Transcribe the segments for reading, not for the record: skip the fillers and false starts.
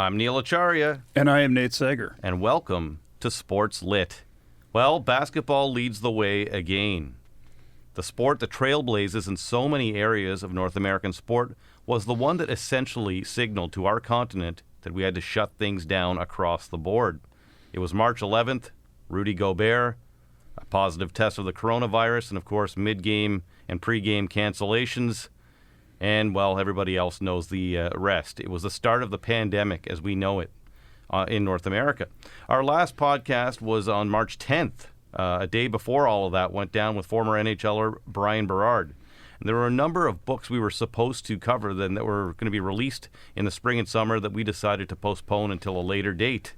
I'm Neil Acharya. And I am Nate Sager. And welcome to SportsLit. Well, basketball leads the way again. The sport that trailblazes in so many areas of North American sport was the one that essentially signaled to our continent that we had to shut things down across the board. It was March 11th, Rudy Gobert, a positive test of the coronavirus, and of course mid-game and pre-game cancellations. And, well, everybody else knows the rest. It was the start of the pandemic as we know it in North America. Our last podcast was on March 10th, a day before all of that went down with former NHLer Brian Berard. And there were a number of books we were supposed to cover then that were going to be released in the spring and summer that we decided to postpone until a later date.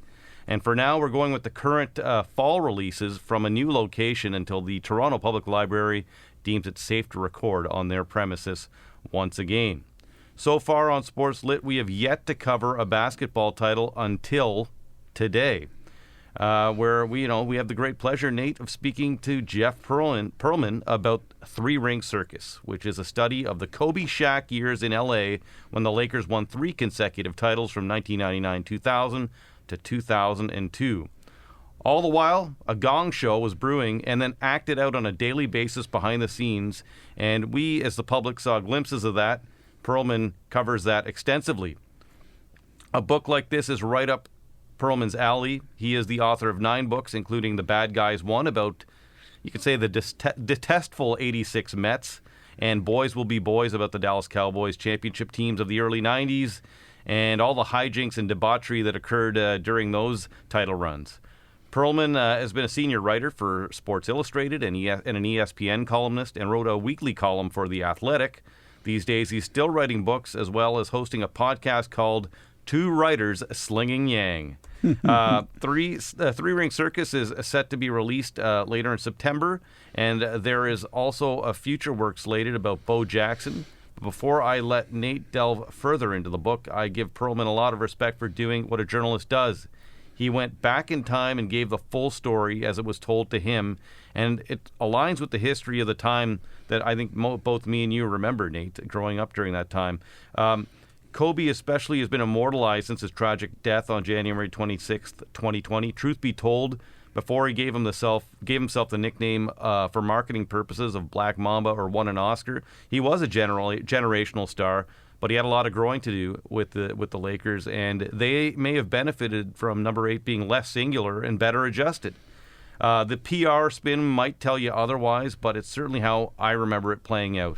And for now, we're going with the current fall releases from a new location until the Toronto Public Library deems it safe to record on their premises once again. So far on SportsLit, we have yet to cover a basketball title until today, where we have the great pleasure, Nate, of speaking to Jeff Pearlman about Three-Ring Circus, which is a study of the Kobe-Shaq years in L.A. when the Lakers won 3 consecutive titles from 1999-2000 to 2002. All the while, a gong show was brewing and then acted out on a daily basis behind the scenes, and we, as the public, saw glimpses of that. Pearlman covers that extensively. A book like this is right up Pearlman's alley. He is the author of 9 books, including The Bad Guys one, about, you could say, the detestful 86 Mets, and Boys Will Be Boys, about the Dallas Cowboys championship teams of the early 90s, and all the hijinks and debauchery that occurred during those title runs. Pearlman has been a senior writer for Sports Illustrated and an ESPN columnist, and wrote a weekly column for The Athletic. These days, he's still writing books as well as hosting a podcast called Two Writers Slinging Yang. Three-Ring Circus is set to be released later in September, and there is also a future work slated about Bo Jackson. But before I let Nate delve further into the book, I give Pearlman a lot of respect for doing what a journalist does. He went back in time and gave the full story as it was told to him, and it aligns with the history of the time that I think both me and you remember, Nate, growing up during that time. Kobe especially has been immortalized since his tragic death on January 26th, 2020. Truth be told, before he gave himself the nickname for marketing purposes of Black Mamba or won an Oscar, he was a generational star. But he had a lot of growing to do with the Lakers, and they may have benefited from number 8 being less singular and better adjusted. The PR spin might tell you otherwise, but it's certainly how I remember it playing out.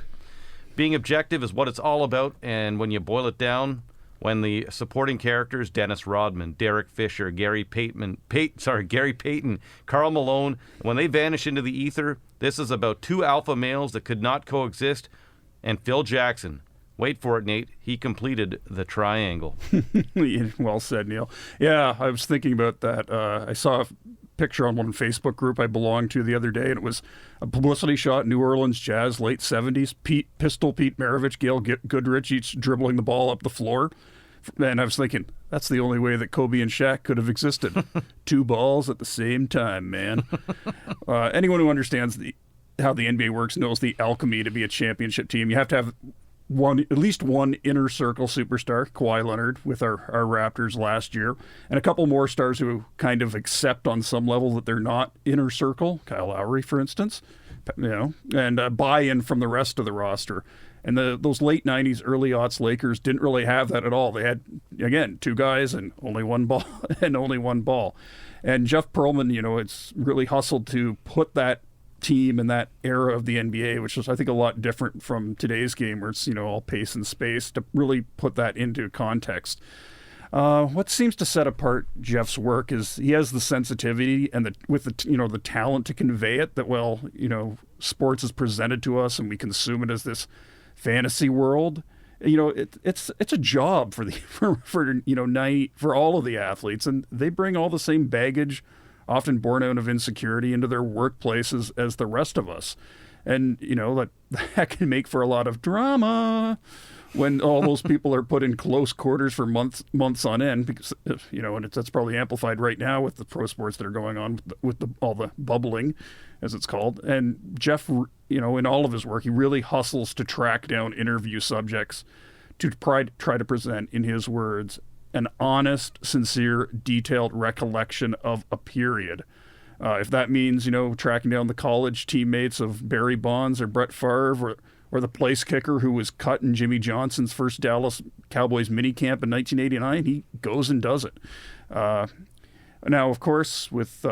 Being objective is what it's all about, and when you boil it down, when the supporting characters, Dennis Rodman, Derek Fisher, Gary Payton, Karl Malone, when they vanish into the ether, this is about 2 alpha males that could not coexist, and Phil Jackson. Wait for it, Nate. He completed the triangle. Well said, Neil. Yeah, I was thinking about that. I saw a picture on one Facebook group I belonged to the other day, and it was a publicity shot, New Orleans Jazz, late 70s. Pete Maravich, Gail Goodrich, each dribbling the ball up the floor. And I was thinking, that's the only way that Kobe and Shaq could have existed. 2 balls at the same time, man. Anyone who understands how the NBA works knows the alchemy to be a championship team. You have to have at least one inner circle superstar, Kawhi Leonard, with our Raptors last year, and a couple more stars who kind of accept on some level that they're not inner circle, Kyle Lowry, for instance, and buy-in from the rest of the roster. And those late 90s, early aughts Lakers didn't really have that at all. They had, again, 2 guys and only one ball. And Jeff Pearlman, it's really hustled to put that team in that era of the NBA, which is, I think, a lot different from today's game where it's, all pace and space, to really put that into context. What seems to set apart Jeff's work is he has the sensitivity and the talent to convey it that, sports is presented to us and we consume it as this fantasy world. It's a job for all of the athletes, and they bring all the same baggage, often born out of insecurity, into their workplaces as the rest of us. And, that can make for a lot of drama when all those people are put in close quarters for months on end, because, and that's probably amplified right now with the pro sports that are going on with all the bubbling, as it's called. And Jeff, in all of his work, he really hustles to track down interview subjects to try to present, in his words, an honest, sincere, detailed recollection of a period. If that means, tracking down the college teammates of Barry Bonds or Brett Favre or the place kicker who was cut in Jimmy Johnson's first Dallas Cowboys minicamp in 1989, he goes and does it. Now, of course, with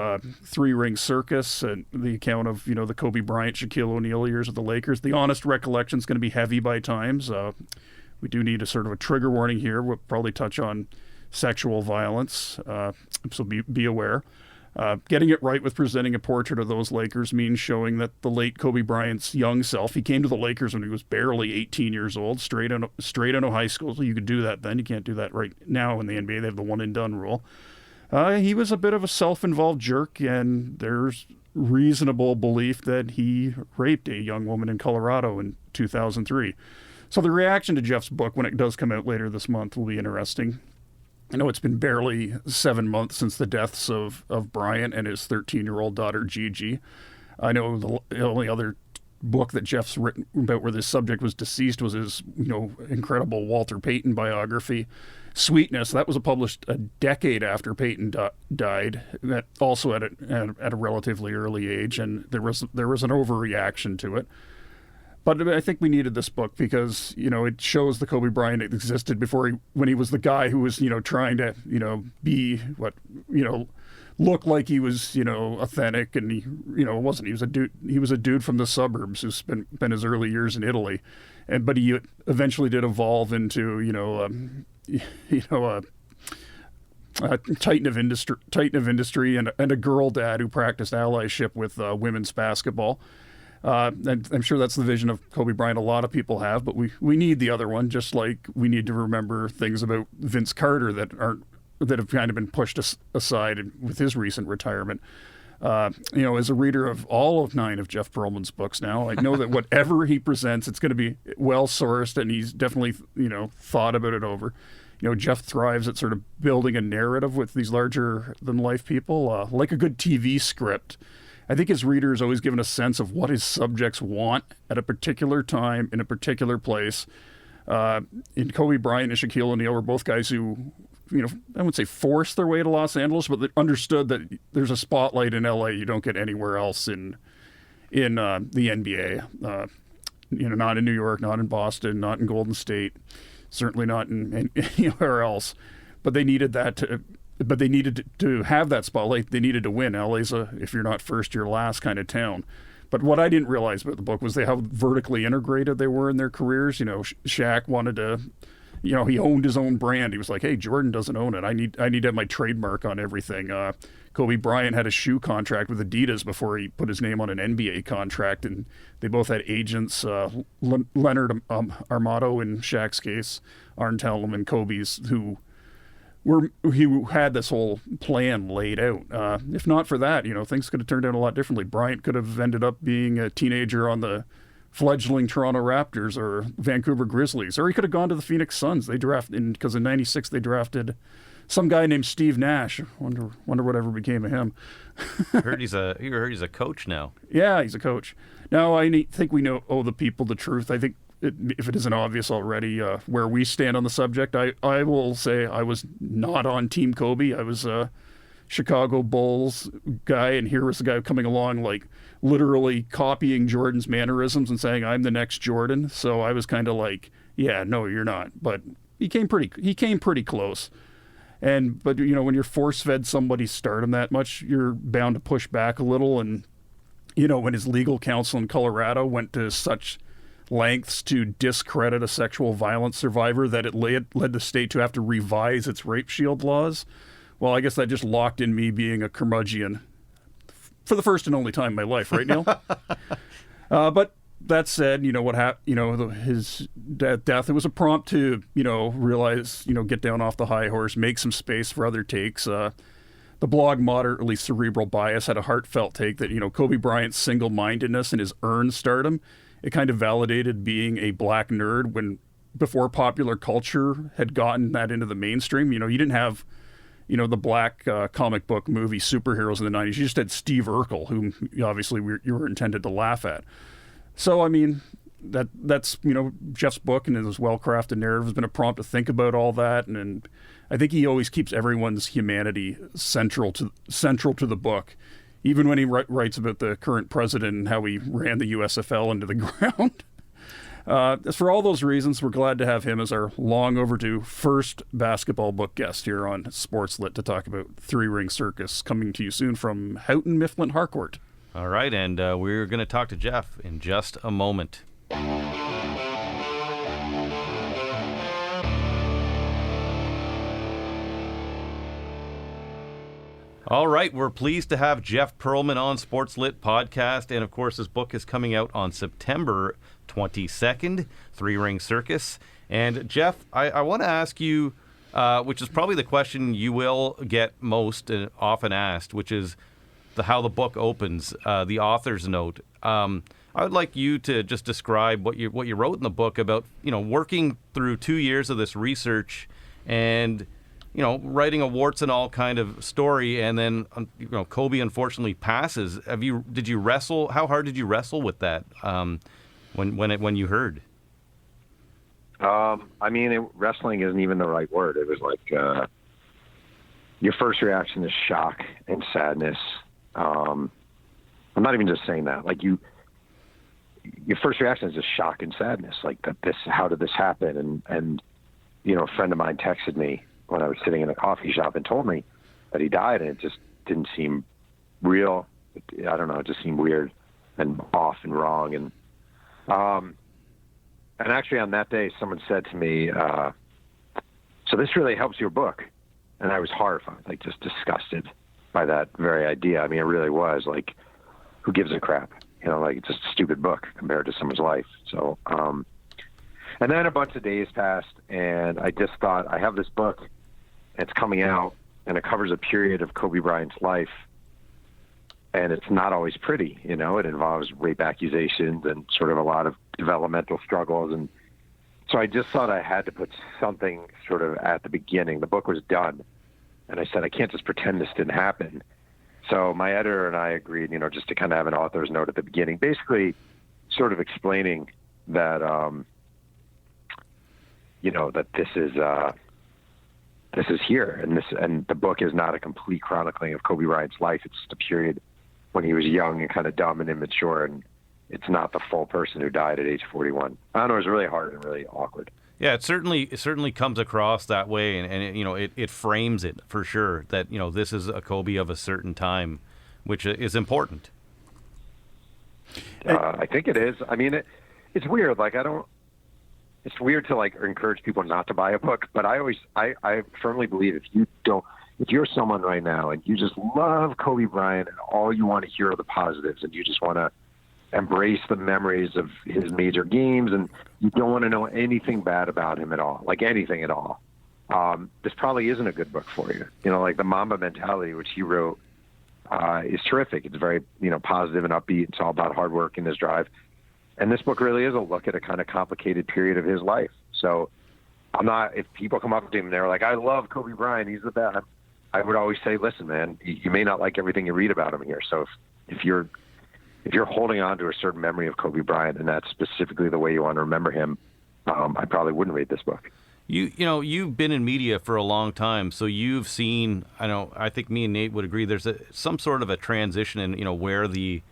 three-ring Circus and the account of, the Kobe Bryant, Shaquille O'Neal years of the Lakers, the honest recollection is going to be heavy by times. We do need a sort of a trigger warning here. We'll probably touch on sexual violence, so be aware. Getting it right with presenting a portrait of those Lakers means showing that the late Kobe Bryant's young self, he came to the Lakers when he was barely 18 years old, straight out of high school, so you could do that then. You can't do that right now in the NBA. They have the one-and-done rule. He was a bit of a self-involved jerk, and there's reasonable belief that he raped a young woman in Colorado in 2003. So the reaction to Jeff's book, when it does come out later this month, will be interesting. I know it's been barely 7 months since the deaths of Bryant and his 13-year-old daughter, Gigi. I know the only other book that Jeff's written about where this subject was deceased was his, incredible Walter Payton biography, Sweetness. That was published a decade after Payton died, that also at a relatively early age, and there was an overreaction to it. But I think we needed this book because, it shows the Kobe Bryant that existed when he was the guy who was, trying to, be look like he was, authentic, and he, wasn't. He was a dude from the suburbs who spent his early years in Italy, but he eventually did evolve into, a titan of industry, and a girl dad who practiced allyship with women's basketball. And I'm sure that's the vision of Kobe Bryant a lot of people have, but we need the other one, just like we need to remember things about Vince Carter that have kind of been pushed aside with his recent retirement. As a reader of all of 9 of Jeff Pearlman's books now, I know that whatever he presents, it's going to be well-sourced, and he's definitely, thought about it over. Jeff thrives at sort of building a narrative with these larger-than-life people, like a good TV script. I think his reader is always given a sense of what his subjects want at a particular time in a particular place. In Kobe Bryant and Shaquille O'Neal were both guys who, I wouldn't say forced their way to Los Angeles, but they understood that there's a spotlight in LA you don't get anywhere else in the NBA. Not in New York, not in Boston, not in Golden State, certainly not in anywhere else. But they needed that to have that spotlight. They needed to win. LA's if you're not first, you're last kind of town. But what I didn't realize about the book was how vertically integrated they were in their careers. Shaq wanted to, he owned his own brand. He was like, hey, Jordan doesn't own it. I need to have my trademark on everything. Kobe Bryant had a shoe contract with Adidas before he put his name on an NBA contract, and they both had agents, Leonard Armato in Shaq's case, Arn Tellem and Kobe's, he had this whole plan laid out. If not for that, things could have turned out a lot differently. Bryant could have ended up being a teenager on the fledgling Toronto Raptors or Vancouver Grizzlies, or he could have gone to the Phoenix Suns. Because in '96 they drafted some guy named Steve Nash. Wonder whatever became of him. I heard he's a coach now. Yeah, he's a coach. Now I think we owe the people the truth. I think. If it isn't obvious already, where we stand on the subject, I will say I was not on Team Kobe. I was a Chicago Bulls guy, and here was the guy coming along, like literally copying Jordan's mannerisms and saying, I'm the next Jordan. So I was kind of like, yeah, no, you're not. But he came pretty close. But when you're force-fed somebody's stardom that much, you're bound to push back a little. And, when his legal counsel in Colorado went to such lengths to discredit a sexual violence survivor that it led the state to have to revise its rape shield laws. Well, I guess that just locked in me being a curmudgeon for the first and only time in my life, right, Neil? But that said, what happened? His death. It was a prompt to realize, get down off the high horse, make some space for other takes. The blog Moderately Cerebral Bias had a heartfelt take that Kobe Bryant's single-mindedness and his earned stardom. It kind of validated being a black nerd before popular culture had gotten that into the mainstream. You didn't have, the black comic book movie superheroes in the 90s. You just had Steve Urkel, whom obviously you were intended to laugh at. So, that's Jeff's book, and his well-crafted narrative has been a prompt to think about all that, and I think he always keeps everyone's humanity central to the book, even when he writes about the current president and how he ran the USFL into the ground. For all those reasons, we're glad to have him as our long overdue first basketball book guest here on SportsLit to talk about Three Ring Circus, coming to you soon from Houghton Mifflin Harcourt. All right, and we're going to talk to Jeff in just a moment. All right, we're pleased to have Jeff Pearlman on SportsLit podcast, and of course his book is coming out on September 22nd, Three Ring Circus. And Jeff, I want to ask you, which is probably the question you will get most often asked, which is how the book opens, the author's note. I would like you to just describe what you wrote in the book about, working through 2 years of this research and, writing a warts and all kind of story, and then, Kobe unfortunately passes. Did you wrestle? How hard did you wrestle with that when you heard? Wrestling isn't even the right word. It was like your first reaction is shock and sadness. I'm not even just saying that. Like your first reaction is just shock and sadness. Like how did this happen? And a friend of mine texted me when I was sitting in a coffee shop and told me that he died, and it just didn't seem real. I don't know. It just seemed weird and off and wrong. And actually on that day, someone said to me, so this really helps your book. And I was horrified, like just disgusted by that very idea. I mean, it really was like, who gives a crap? It's just a stupid book compared to someone's life. So, and then a bunch of days passed, and I just thought, I have this book, and it's coming out, and it covers a period of Kobe Bryant's life, and it's not always pretty. It involves rape accusations and sort of a lot of developmental struggles. And so I just thought I had to put something sort of at the beginning. The book was done, and I said, I can't just pretend this didn't happen. So my editor and I agreed, just to kind of have an author's note at the beginning, basically sort of explaining that, that this is here, and the book is not a complete chronicling of Kobe Bryant's life. It's just a period when he was young and kind of dumb and immature, and it's not the full person who died at age 41. I don't know, it was really hard and really awkward. Yeah, it certainly comes across that way, and it frames it for sure that this is a Kobe of a certain time, which is important. I think it is. I mean, it's weird. Like it's weird to encourage people not to buy a book, but I firmly believe if you're someone right now and you just love Kobe Bryant and all you want to hear are the positives, and you just want to embrace the memories of his major games, and you don't want to know anything bad about him at all, like anything at all, this probably isn't a good book for you. Like the Mamba Mentality, which he wrote, is terrific. It's very, positive and upbeat. It's all about hard work and his drive. And this book really is a look at a kind of complicated period of his life. So if people come up to him and they're like, I love Kobe Bryant, he's the best, I would always say, listen, man, you may not like everything you read about him here. So if you're holding on to a certain memory of Kobe Bryant, and that's specifically the way you want to remember him, I probably wouldn't read this book. You've been in media for a long time, so you've seen. I think me and Nate would agree. There's some sort of a transition in where the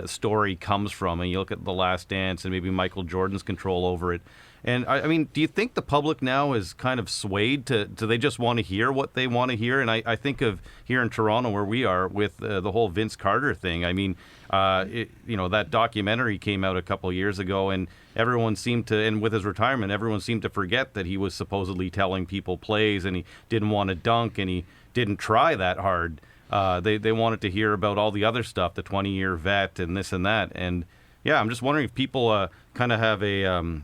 story comes from, and you look at The Last Dance and maybe Michael Jordan's control over it. And I mean, do you think the public now is kind of swayed do they just want to hear what they want to hear? And I think of here in Toronto where we are with the whole Vince Carter thing. I mean, that documentary came out a couple of years ago, and everyone seemed to, and with his retirement, everyone seemed to forget that he was supposedly telling people plays, and he didn't want to dunk, and he didn't try that hard. They wanted to hear about all the other stuff, the 20-year vet and this and that. And yeah, I'm just wondering if people kind of have a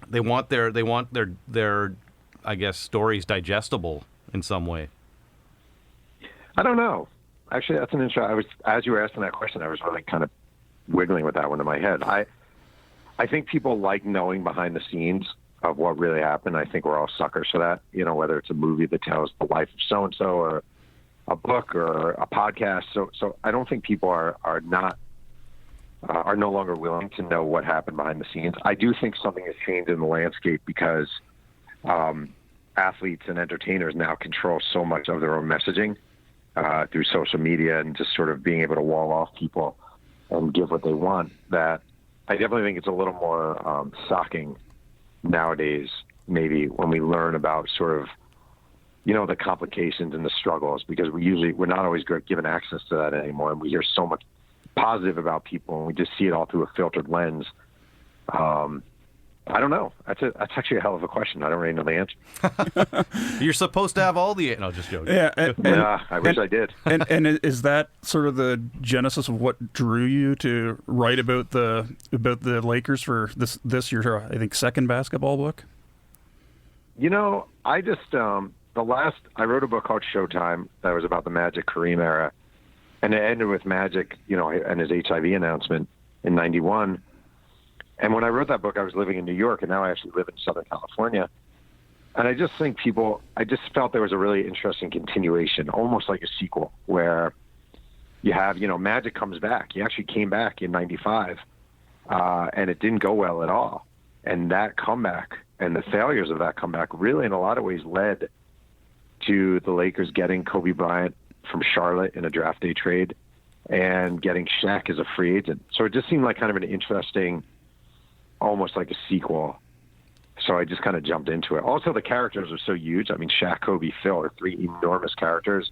they want their I guess stories digestible in some way. I don't know. Actually, that's an interesting. As you were asking that question, I was really kind of wiggling with that one in my head. I think people like knowing behind the scenes of what really happened. I think we're all suckers for that. Whether it's a movie that tells the life of so and so, or a book, or a podcast. So I don't think people are not are no longer willing to know what happened behind the scenes. I do think something has changed in the landscape because athletes and entertainers now control so much of their own messaging through social media and just sort of being able to wall off people and give what they want, that I definitely think it's a little more shocking nowadays, maybe, when we learn about sort of, the complications and the struggles, because we're not always given access to that anymore. And we hear so much positive about people and we just see it all through a filtered lens. I don't know. That's actually a hell of a question. I don't really know the answer. You're supposed to have all the... No, just joking. Yeah, I wish I did. And is that sort of the genesis of what drew you to write about the Lakers for this your, I think, second basketball book? I just I wrote a book called Showtime that was about the Magic Kareem era, and it ended with Magic, and his HIV announcement in '91. And when I wrote that book, I was living in New York, and now I actually live in Southern California. And I just think I just felt there was a really interesting continuation, almost like a sequel, where you have, Magic comes back. He actually came back in '95, and it didn't go well at all. And that comeback and the failures of that comeback really, in a lot of ways, led to the Lakers getting Kobe Bryant from Charlotte in a draft day trade and getting Shaq as a free agent. So it just seemed like kind of an interesting, almost like a sequel. So I just kind of jumped into it. Also, the characters are so huge. I mean, Shaq, Kobe, Phil are three enormous characters.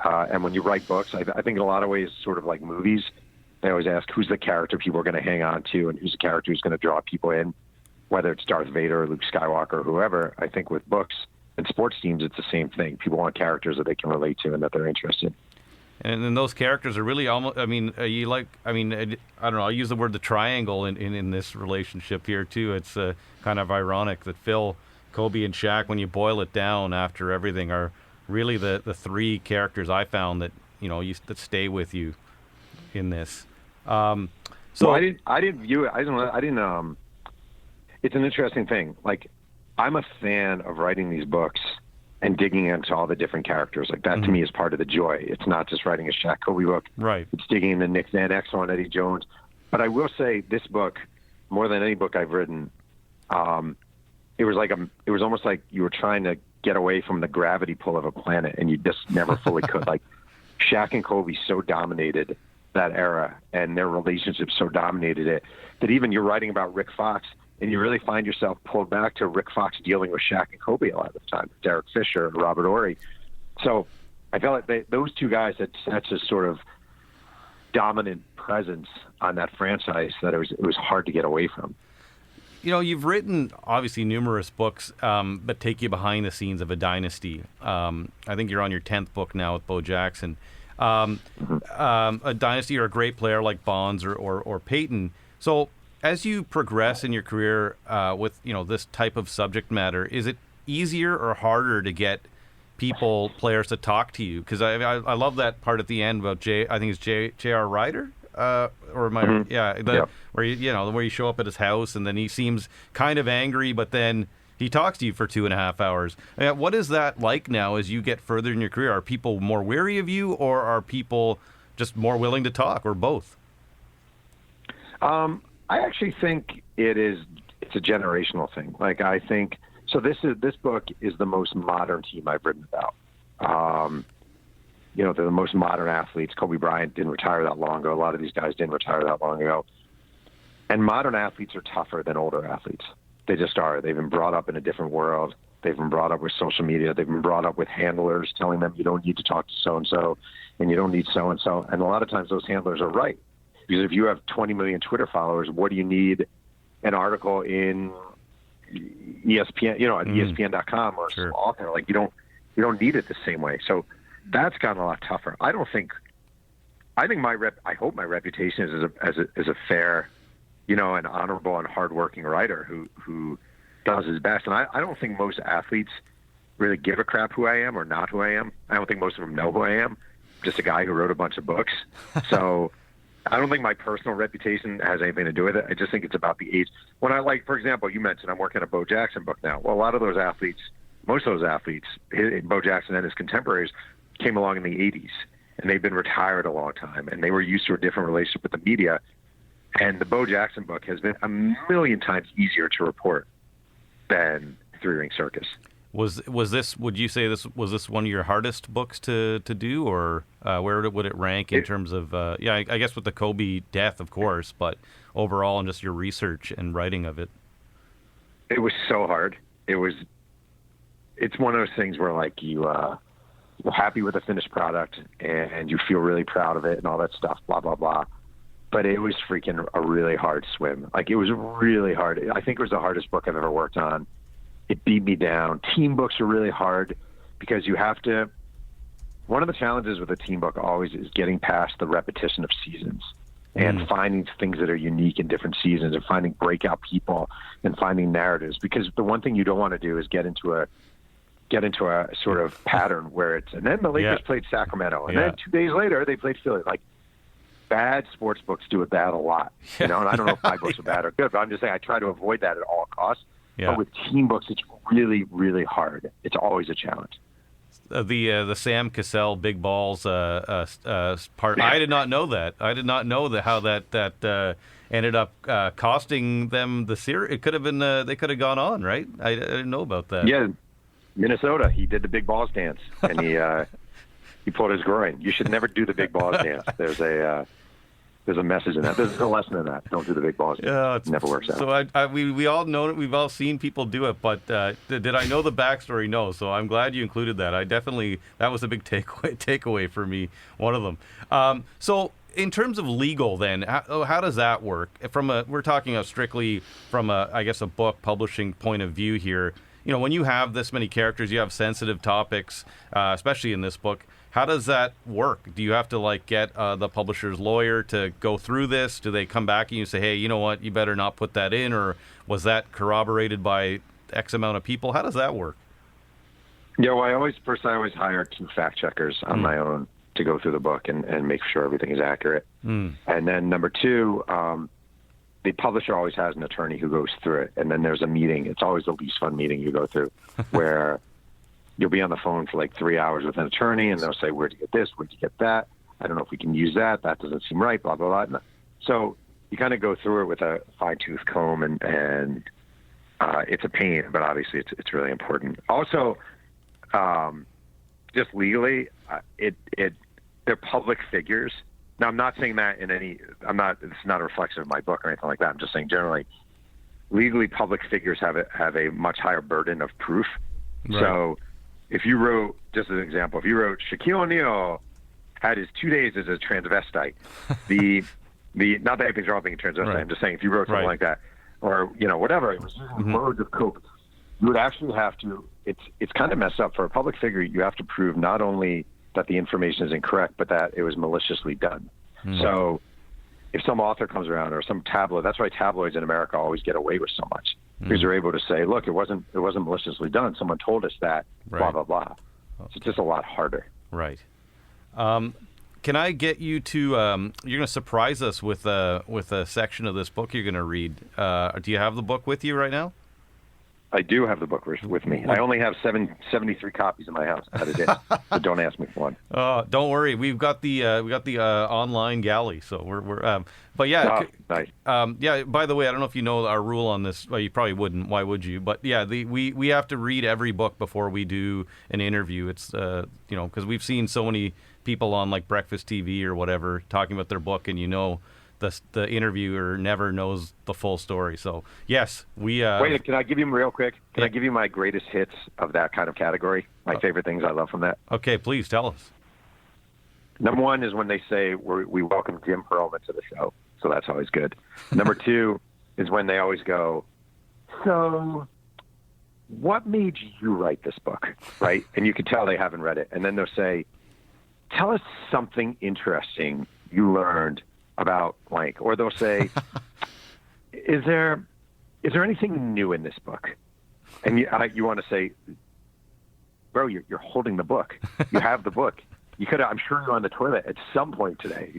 And when you write books, I think in a lot of ways, sort of like movies, they always ask who's the character people are going to hang on to and who's the character who's going to draw people in, whether it's Darth Vader or Luke Skywalker or whoever. I think with books and sports teams, it's the same thing. People want characters that they can relate to and that they're interested in. And then those characters are really almost, I don't know, I'll use the word the triangle in this relationship here too. It's kind of ironic that Phil, Kobe, and Shaq, when you boil it down after everything, are really the three characters I found that, that stay with you in this. So I didn't view it. It's an interesting thing. Like, I'm a fan of writing these books and digging into all the different characters. Like, that to me is part of the joy. It's not just writing a Shaq Kobe book. Right. It's digging into Nick Van Exel and Eddie Jones. But I will say this book, more than any book I've written, it was almost like you were trying to get away from the gravity pull of a planet, and you just never fully could. Like, Shaq and Kobe so dominated that era, and their relationship so dominated it, that even you're writing about Rick Fox, and you really find yourself pulled back to Rick Fox dealing with Shaq and Kobe a lot of the time, Derek Fisher, Robert Horry. So I felt like those two guys had such a sort of dominant presence on that franchise that it was hard to get away from. You've written, obviously, numerous books that take you behind the scenes of a dynasty. I think you're on your 10th book now with Bo Jackson. A dynasty or a great player like Bonds or Peyton. So as you progress in your career with this type of subject matter, is it easier or harder to get players to talk to you? Because I love that part at the end about I think it's J.R. Ryder, or am I? Where you show up at his house and then he seems kind of angry, but then he talks to you for 2.5 hours. What is that like now as you get further in your career? Are people more wary of you, or are people just more willing to talk, or both? I actually think it's a generational thing. Like, I think, so this book is the most modern team I've written about. They're the most modern athletes. Kobe Bryant didn't retire that long ago. A lot of these guys didn't retire that long ago. And modern athletes are tougher than older athletes. They just are. They've been brought up in a different world. They've been brought up with social media. They've been brought up with handlers telling them you don't need to talk to so-and-so and you don't need so-and-so. And a lot of times those handlers are right. Because if you have 20 million Twitter followers, what do you need an article in ESPN, at ESPN.com or sure. author? Like, you don't need it the same way. So that's gotten a lot tougher. I think I hope my reputation is as a fair, an honorable and hardworking writer who does his best. And I don't think most athletes really give a crap who I am or not who I am. I don't think most of them know who I am. I'm just a guy who wrote a bunch of books. So I don't think my personal reputation has anything to do with it. I just think it's about the age. When for example, you mentioned I'm working on a Bo Jackson book now. Well, a lot of those athletes, most of those athletes, Bo Jackson and his contemporaries, came along in the 80s, and they've been retired a long time, and they were used to a different relationship with the media. And the Bo Jackson book has been a million times easier to report than Three Ring Circus. Was this? Would you say this was one of your hardest books to do, or where would it rank in terms of? I guess with the Kobe death, of course, but overall, and just your research and writing of it. It was so hard. It's one of those things where like you're happy with the finished product and you feel really proud of it and all that stuff, blah blah blah. But it was freaking a really hard swim. Like, it was really hard. I think it was the hardest book I've ever worked on. It beat me down. Team books are really hard because you have to. One of the challenges with a team book always is getting past the repetition of seasons and finding things that are unique in different seasons and finding breakout people and finding narratives. Because the one thing you don't want to do is get into a sort of pattern where it's, and then the Lakers played Sacramento, and then 2 days later they played Philly. Like, bad sports books do it bad a lot, and I don't know if my books are bad or good, but I'm just saying I try to avoid that at all costs. Yeah. But with team books, it's really, really hard. It's always a challenge. The Sam Cassell Big Balls part. I did not know that. I did not know how that ended up costing them the series. It could have been they could have gone on, right? I didn't know about that. Yeah, Minnesota. He did the Big Balls dance, and he pulled his groin. You should never do the Big Balls dance. There's a message in that. There's a lesson in that. Don't do the big balls. Yeah, it never works out. So we all know it. We've all seen people do it, but did I know the backstory? No. So I'm glad you included that. That was a big takeaway for me. One of them. So in terms of legal, then, how does that work? We're talking strictly from I guess a book publishing point of view here. When you have this many characters, you have sensitive topics, especially in this book. How does that work? Do you have to get the publisher's lawyer to go through this? Do they come back and you say, hey, you know what, you better not put that in, or was that corroborated by X amount of people? How does that work? Yeah, well, I always hire 2 fact checkers on my own to go through the book and make sure everything is accurate. And then number 2, the publisher always has an attorney who goes through it, and then there's a meeting. It's always the least fun meeting you go through, where you'll be on the phone for 3 hours with an attorney, and they'll say, where'd you get this? Where'd you get that? I don't know if we can use that. That doesn't seem right, blah, blah, blah. So you kind of go through it with a fine-tooth comb, and it's a pain, but obviously it's really important. Also, just legally, they're public figures. Now, I'm not saying that it's not a reflection of my book or anything like that. I'm just saying generally, legally, public figures have a much higher burden of proof. Right. So if you wrote, just as an example, Shaquille O'Neal had his 2 days as a transvestite, not that anything's wrong being a transvestite, right. I'm just saying if you wrote something like that, or, whatever, it was using words of coke, you would actually have to, it's kind of messed up. For a public figure, you have to prove not only that the information is incorrect, but that it was maliciously done. So if some author comes around or some tabloid, that's why tabloids in America always get away with so much, because they're able to say, look, it wasn't maliciously done. Someone told us that, blah, blah, blah. So it's just a lot harder. Right. Can I get you to, you're going to surprise us with a section of this book you're going to read. Do you have the book with you right now? I do have the book with me. I only have 73 copies in my house at a day, so don't ask me for one. Don't worry, we've got the online galley, so we're but yeah, nice. Yeah. By the way, I don't know if you know our rule on this. Well, you probably wouldn't. Why would you? But yeah, we have to read every book before we do an interview. It's because we've seen so many people on Breakfast TV or whatever talking about their book, and the interviewer never knows the full story. So yes, we. Wait, can I give you real quick? Can I give you my greatest hits of that kind of category? My favorite things I love from that. Okay, please tell us. Number 1 is when they say we welcome Jim Pearlman to the show, so that's always good. Number 2 is when they always go, so what made you write this book, right? And you can tell they haven't read it. And then they'll say, tell us something interesting you learned about blank, or they'll say, is there anything new in this book? And you want to say, bro, you're holding the book. You have the book. You could, I'm sure you're on the toilet at some point today,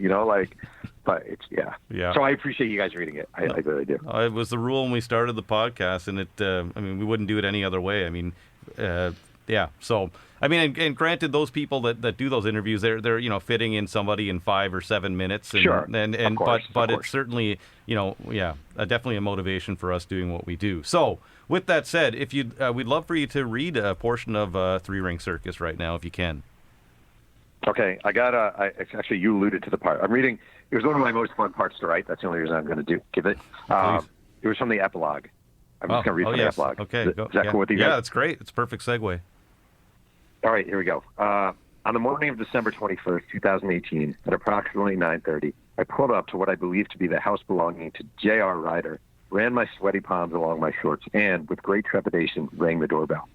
but it's, yeah. So I appreciate you guys reading it. I really do. It was the rule when we started the podcast, and we wouldn't do it any other way. Yeah. So, I mean, and granted, those people that do those interviews, they're fitting in somebody in 5 or 7 minutes. And, Sure. And Of course, but of it's course. certainly, definitely a motivation for us doing what we do. So, with that said, if you, we'd love for you to read a portion of Three Ring Circus right now, if you can. Okay, actually, you alluded to the part. I'm reading. It was one of my most fun parts to write. That's the only reason I'm going to give it. It was from the epilogue. I'm just going to read from the epilogue. Okay, Is that cool with you guys? Yeah, that's great. It's a perfect segue. All right, here we go. On the morning of December 21st, 2018, at approximately 9:30, I pulled up to what I believed to be the house belonging to J.R. Ryder, ran my sweaty palms along my shorts, and, with great trepidation, rang the doorbell.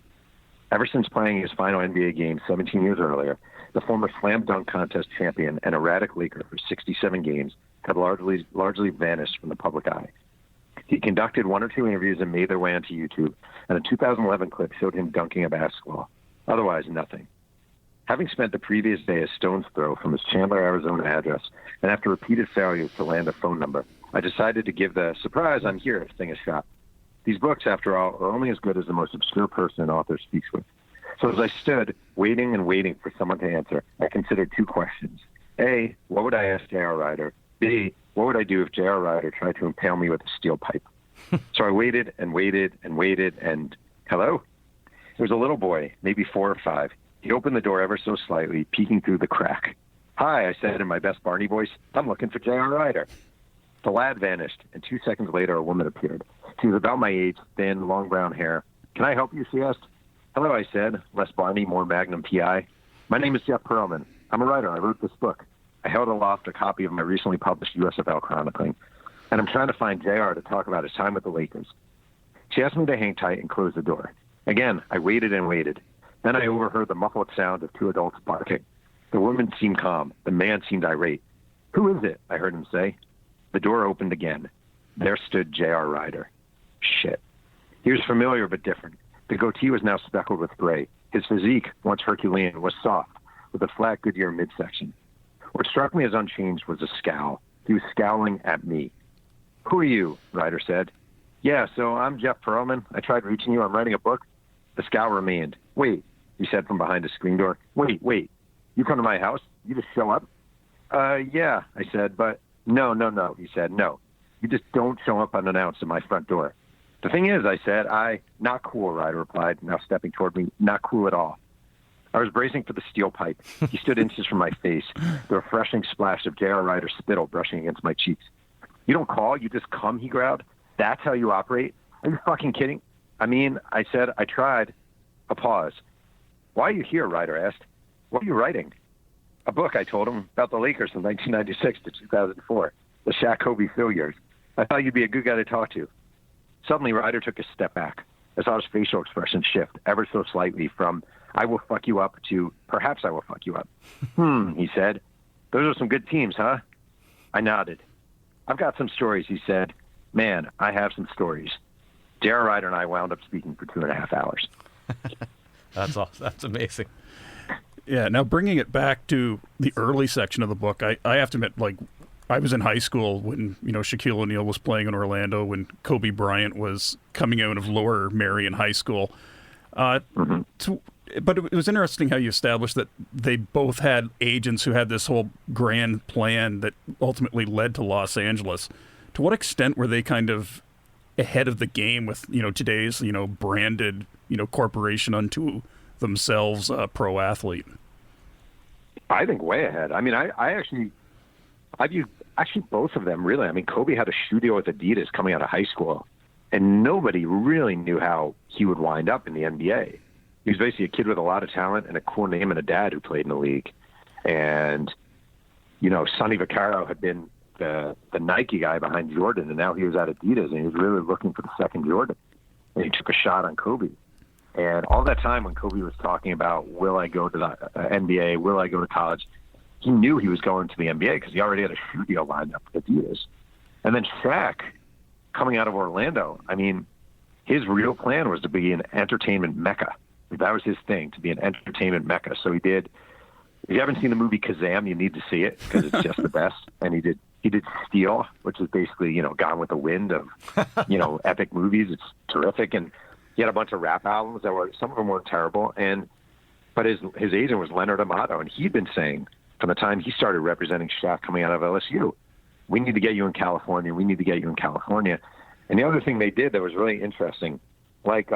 Ever since playing his final NBA game 17 years earlier, the former slam dunk contest champion and erratic Laker for 67 games had largely vanished from the public eye. He conducted 1 or 2 interviews and made their way onto YouTube, and a 2011 clip showed him dunking a basketball. Otherwise, nothing. Having spent the previous day a stone's throw from his Chandler, Arizona address, and after repeated failures to land a phone number, I decided to give the surprise I'm here thing a shot. These books, after all, are only as good as the most obscure person an author speaks with. So as I stood, waiting and waiting for someone to answer, I considered 2 questions. A, what would I ask J.R. Ryder? B, what would I do if J.R. Ryder tried to impale me with a steel pipe? So I waited and waited and waited, and hello? It was a little boy, maybe 4 or 5. He opened the door ever so slightly, peeking through the crack. Hi, I said in my best Barney voice. I'm looking for J.R. Ryder. The lad vanished, and 2 seconds later, a woman appeared. She was about my age, thin, long brown hair. Can I help you, she asked. Hello, I said, less Barney, more Magnum P.I. My name is Jeff Pearlman. I'm a writer. I wrote this book. I held aloft a copy of my recently published USFL chronicling, and I'm trying to find J.R. to talk about his time with the Lakers. She asked me to hang tight and close the door. Again, I waited and waited. Then I overheard the muffled sound of 2 adults barking. The woman seemed calm. The man seemed irate. Who is it? I heard him say. The door opened again. There stood J.R. Ryder. Shit. He was familiar but different. The goatee was now speckled with gray. His physique, once Herculean, was soft, with a flat Goodyear midsection. What struck me as unchanged was a scowl. He was scowling at me. Who are you? Ryder said. Yeah, so I'm Jeff Pearlman. I tried reaching you. I'm writing a book. The scowl remained. Wait, he said from behind the screen door. Wait. You come to my house? You just show up? Yeah, I said, but no, he said. No, you just don't show up unannounced at my front door. The thing is, I said, not cool, Ryder replied, now stepping toward me, not cool at all. I was bracing for the steel pipe. He stood inches from my face, the refreshing splash of J.R. Ryder's spittle brushing against my cheeks. You don't call, you just come, he growled. That's how you operate? Are you fucking kidding? I mean, I said, I tried. A pause. Why are you here, Ryder asked. What are you writing? A book, I told him, about the Lakers from 1996 to 2004, the Shaq Kobe Phil years. I thought you'd be a good guy to talk to. Suddenly, Ryder took a step back. I saw his facial expression shift ever so slightly from, I will fuck you up, to, perhaps I will fuck you up. He said. Those are some good teams, huh? I nodded. I've got some stories, he said. Man, I have some stories. J.R. Ryder and I wound up speaking for 2.5 hours. That's awesome. That's amazing. Yeah, now bringing it back to the early section of the book, I have to admit, like, I was in high school when, Shaquille O'Neal was playing in Orlando, when Kobe Bryant was coming out of Lower Merion High School. But it was interesting how you established that they both had agents who had this whole grand plan that ultimately led to Los Angeles. To what extent were they kind of ahead of the game with, today's, branded, corporation unto themselves pro athlete? I think way ahead. I mean, I view both of them, really. I mean, Kobe had a shoe deal with Adidas coming out of high school, and nobody really knew how he would wind up in the NBA. He was basically a kid with a lot of talent and a cool name and a dad who played in the league. And, Sonny Vaccaro had been the Nike guy behind Jordan, and now he was at Adidas, and he was really looking for the second Jordan. And he took a shot on Kobe. And all that time when Kobe was talking about, will I go to the NBA, will I go to college, he knew he was going to the NBA because he already had a shoe deal lined up with Adidas. And then Shaq, coming out of Orlando, I mean, his real plan was to be an entertainment mecca. That was his thing, to be an entertainment mecca. So he did. If you haven't seen the movie Kazam, you need to see it because it's just the best. And he did Steel, which is basically, Gone with the Wind of, epic movies. It's terrific. And He had a bunch of rap albums that were, some of them weren't terrible, but his agent was Leonard Amato, and he'd been saying from the time he started representing Shaq coming out of LSU, we need to get you in California. We need to get you in California. And the other thing they did that was really interesting, like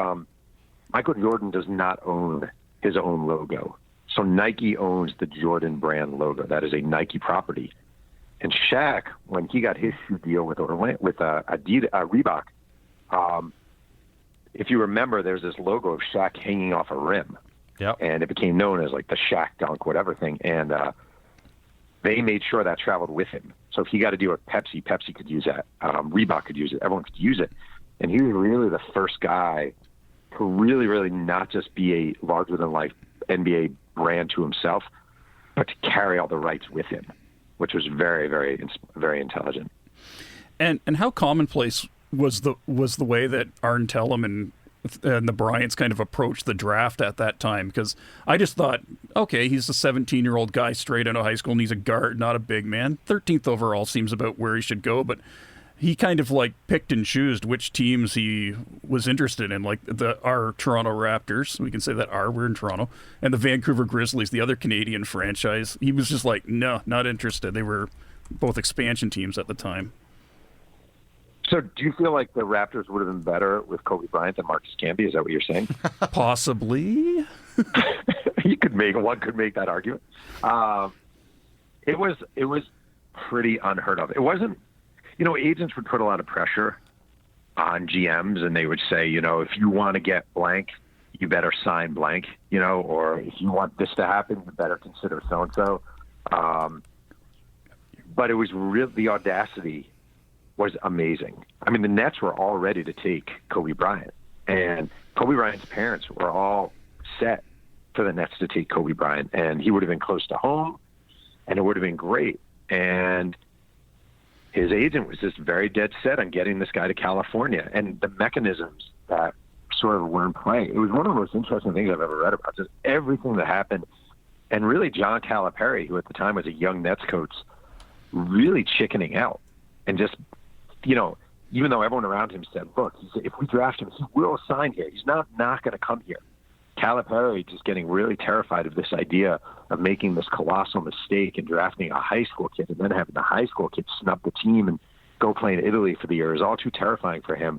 Michael Jordan does not own his own logo. So Nike owns the Jordan brand logo. That is a Nike property. And Shaq, when he got his shoe deal with Adidas, Reebok, if you remember, there's this logo of Shaq hanging off a rim. Yep. And it became known as like the Shaq dunk, whatever thing. And they made sure that traveled with him. So if he got a deal with Pepsi, Pepsi could use that. Reebok could use it. Everyone could use it. And he was really the first guy to really, really not just be a larger-than-life NBA brand to himself, but to carry all the rights with him, which was very, very, very intelligent. And how commonplace was the way that Arn Tellem and the Bryants kind of approached the draft at that time? Because I just thought, okay, he's a 17-year-old guy straight out of high school, and he's a guard, not a big man. 13th overall seems about where he should go, but he kind of like picked and chose which teams he was interested in, like our Toronto Raptors. We can say that we're in Toronto, and the Vancouver Grizzlies, the other Canadian franchise. He was just like, no, not interested. They were both expansion teams at the time. So do you feel like the Raptors would have been better with Kobe Bryant than Marcus Camby? Is that what you're saying? Possibly. One could make that argument. It was pretty unheard of. It wasn't, agents would put a lot of pressure on GMs, and they would say, if you want to get blank, you better sign blank, or if you want this to happen, you better consider so-and-so. But it was really, the audacity was amazing. I mean, the Nets were all ready to take Kobe Bryant, and Kobe Bryant's parents were all set for the Nets to take Kobe Bryant, and he would have been close to home, and it would have been great. And his agent was just very dead set on getting this guy to California, and the mechanisms that sort of were in play. It was one of the most interesting things I've ever read about, just everything that happened. And really John Calipari, who at the time was a young Nets coach, really chickening out and just, even though everyone around him said, look, he said, if we draft him, he will sign here. He's not going to come here. Calipari just getting really terrified of this idea of making this colossal mistake and drafting a high school kid and then having the high school kid snub the team and go play in Italy for the year is all too terrifying for him.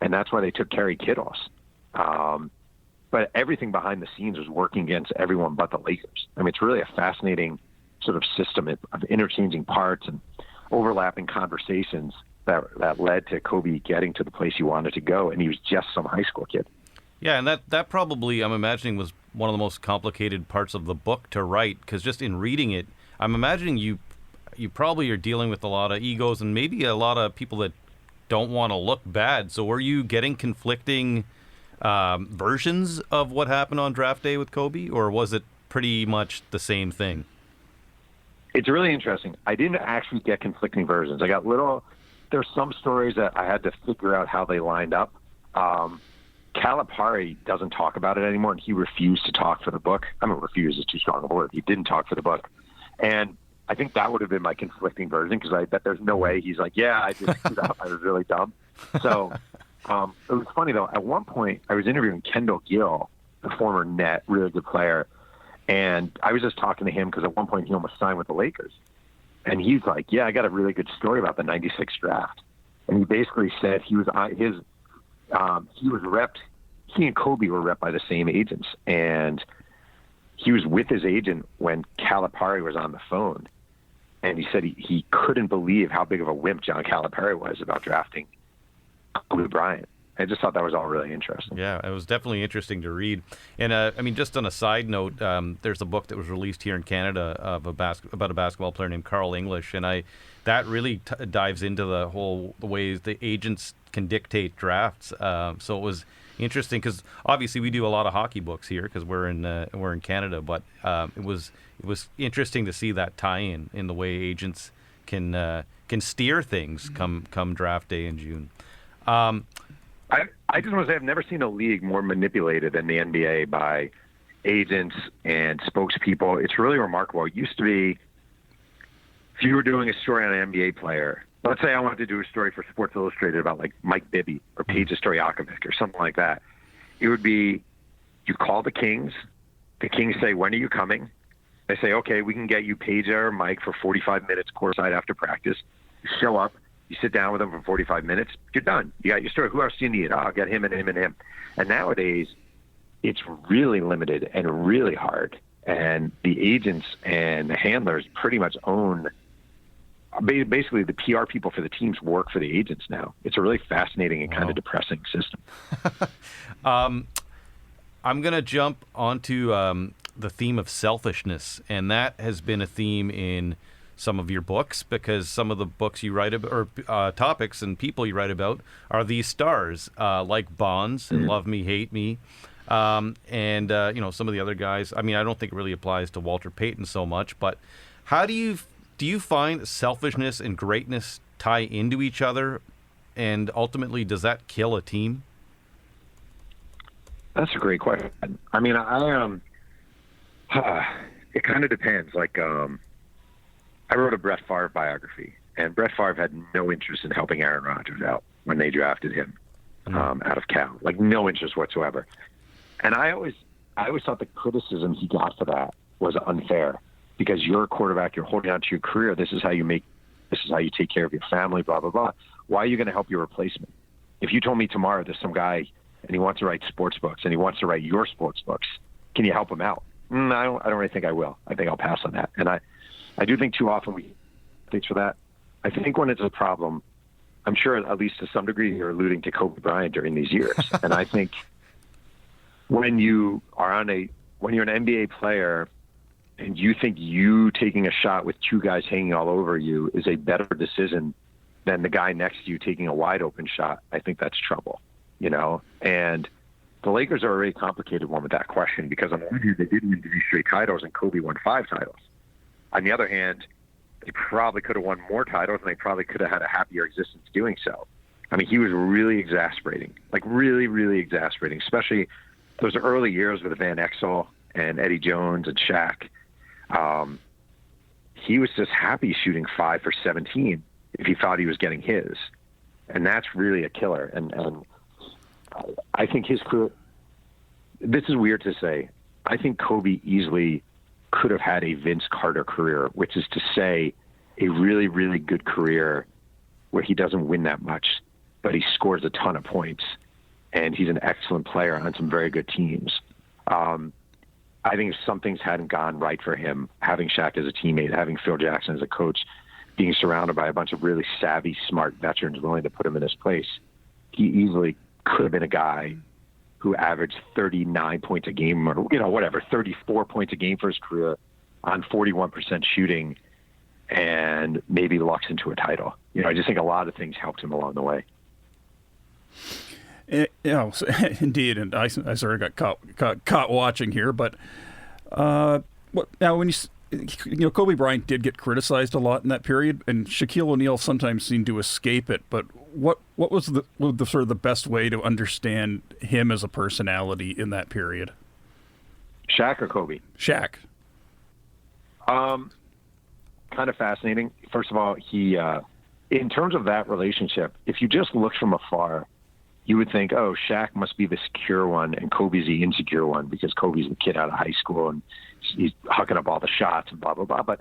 And that's why they took Kerry Kittles. But everything behind the scenes was working against everyone but the Lakers. I mean, it's really a fascinating sort of system of interchanging parts and overlapping conversations that led to Kobe getting to the place he wanted to go, and he was just some high school kid. Yeah, and that probably, I'm imagining, was one of the most complicated parts of the book to write, because just in reading it, I'm imagining you probably are dealing with a lot of egos and maybe a lot of people that don't want to look bad. So were you getting conflicting versions of what happened on draft day with Kobe, or was it pretty much the same thing? It's really interesting. I didn't actually get conflicting versions. I got there's some stories that I had to figure out how they lined up. Calipari doesn't talk about it anymore, and he refused to talk for the book. I mean, refuse is too strong a word. He didn't talk for the book. And I think that would have been my conflicting version, because I bet there's no way he's like, yeah, I just screwed up. I was really dumb. So it was funny, though. At one point, I was interviewing Kendall Gill, the former Net, really good player, and I was just talking to him because at one point he almost signed with the Lakers. And he's like, yeah, I got a really good story about the 96 draft. And he basically said he was repped. He and Kobe were repped by the same agents, and he was with his agent when Calipari was on the phone, and he said he couldn't believe how big of a wimp John Calipari was about drafting Kobe Bryant. I just thought that was all really interesting. Yeah, it was definitely interesting to read. And I mean, just on a side note, there's a book that was released here in Canada of about a basketball player named Carl English, and that really dives into the ways the agents can dictate drafts. So it was interesting because obviously we do a lot of hockey books here because we're in Canada, but it was interesting to see that tie-in in the way agents can steer things come draft day in June. I just want to say I've never seen a league more manipulated than the NBA by agents and spokespeople. It's really remarkable. It used to be, if you were doing a story on an NBA player, let's say I wanted to do a story for Sports Illustrated about like Mike Bibby or Peja Stojakovic or something like that, it would be you call the Kings. The Kings say, when are you coming? They say, okay, we can get you Paige or Mike for 45 minutes courtside after practice. You show up. You sit down with them for 45 minutes. You're done. You got your story. Who else do you need? I'll get him and him and him. And nowadays, it's really limited and really hard. And the agents and the handlers pretty much own basically the PR people for the teams work for the agents now. It's a really fascinating and kind of depressing system. I'm going to jump onto the theme of selfishness, and that has been a theme in some of your books, because some of the books you write about, or topics and people you write about, are these stars, like Bonds and Love Me, Hate Me, and some of the other guys. I mean, I don't think it really applies to Walter Payton so much, but how do you find selfishness and greatness tie into each other, and ultimately, does that kill a team? That's a great question. I mean, it kind of depends. Like, I wrote a Brett Favre biography, and Brett Favre had no interest in helping Aaron Rodgers out when they drafted him out of Cal. Like, no interest whatsoever. And I always thought the criticism he got for that was unfair, because you're a quarterback, you're holding on to your career. This is how you take care of your family, blah, blah, blah. Why are you going to help your replacement? If you told me tomorrow there's some guy and he wants to write sports books and he wants to write your sports books, can you help him out? I don't really think I will. I think I'll pass on that. And I do think too often we think for that. I think when it's a problem, I'm sure at least to some degree you're alluding to Kobe Bryant during these years. And I think when you're an NBA player and you think you taking a shot with two guys hanging all over you is a better decision than the guy next to you taking a wide open shot, I think that's trouble, And the Lakers are a very complicated one with that question, because on the one hand, they didn't win 3 straight titles and Kobe won 5 titles. On the other hand, they probably could have won more titles and they probably could have had a happier existence doing so. I mean, he was really exasperating, like really, really exasperating, especially those early years with Van Exel and Eddie Jones and Shaq. He was just happy shooting 5 for 17 if he thought he was getting his. And that's really a killer. And I think his career, this is weird to say, I think Kobe easily could have had a Vince Carter career, which is to say a really, really good career where he doesn't win that much, but he scores a ton of points, and he's an excellent player on some very good teams. I think if some things hadn't gone right for him, having Shaq as a teammate, having Phil Jackson as a coach, being surrounded by a bunch of really savvy, smart veterans willing to put him in his place, he easily could have been a guy who averaged 39 points a game or, 34 points a game for his career on 41% shooting and maybe lucks into a title. I just think a lot of things helped him along the way. Indeed, and I sort of got caught watching here, but now when Kobe Bryant did get criticized a lot in that period, and Shaquille O'Neal sometimes seemed to escape it. But what was the sort of the best way to understand him as a personality in that period? Shaq or Kobe? Shaq. Kind of fascinating. First of all, he, in terms of that relationship, if you just looked from afar, you would think, oh, Shaq must be the secure one and Kobe's the insecure one, because Kobe's the kid out of high school and he's hucking up all the shots and blah, blah, blah. But,